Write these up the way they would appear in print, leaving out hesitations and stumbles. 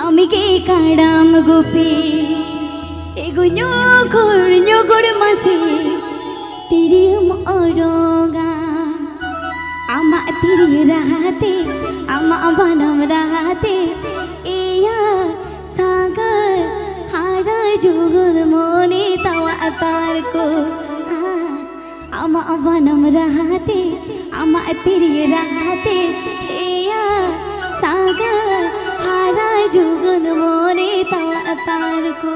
Amige kadam gopi ego nyogor masi tirium oroga ama tiri rahate ama banam rahate iya sagar hara jugur moni tawa atar ko ama banam rahate ama tiri rahate iya sagar hara jugur moni tawa atar ko.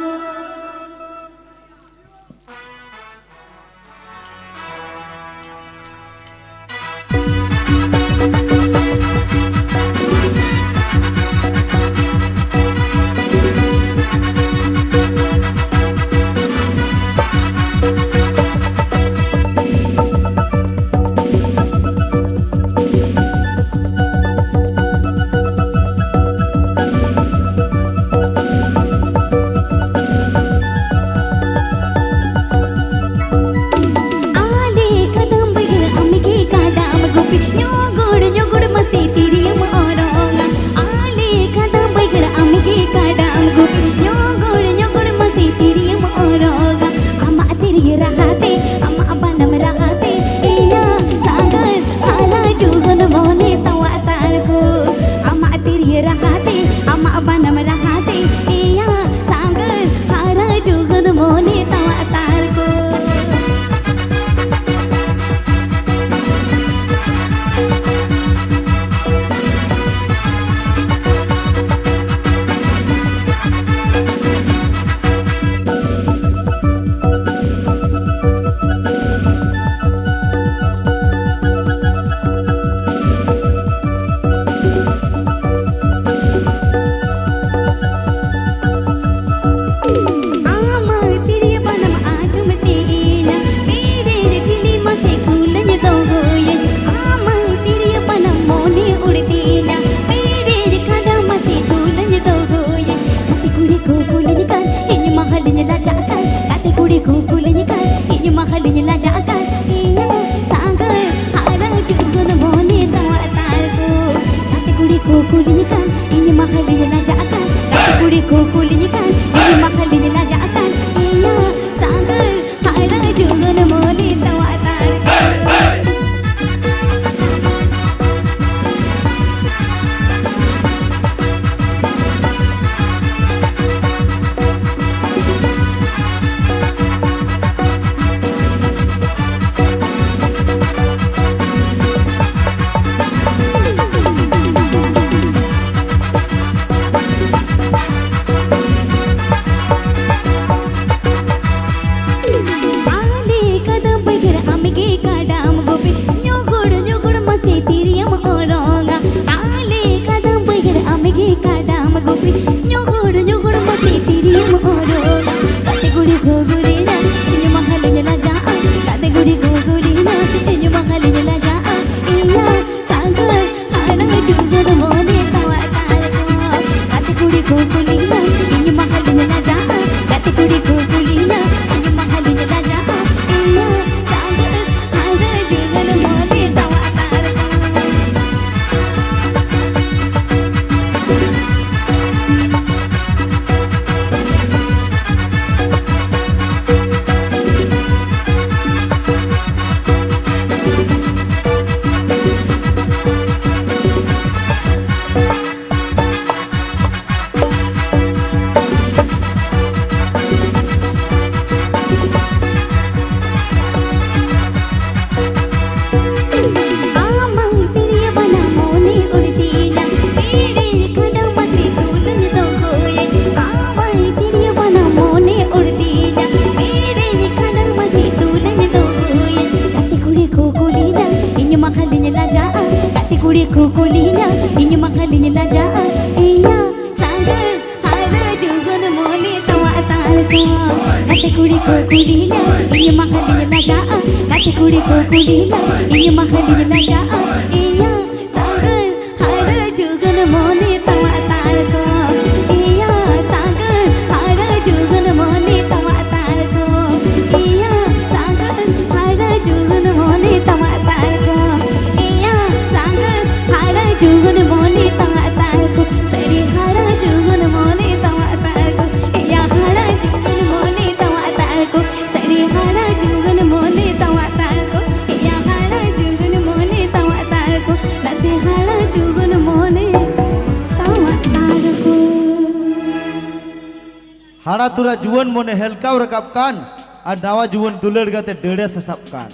Jugun moni tang atar ko sari hara jugun moni हाला जुगन मोने तावा तारको हाड़ा तुरा जुवन मोने हेलकाव रकाब कान और नावा जुवन दुलड़ गाते डेढ़े से सब कान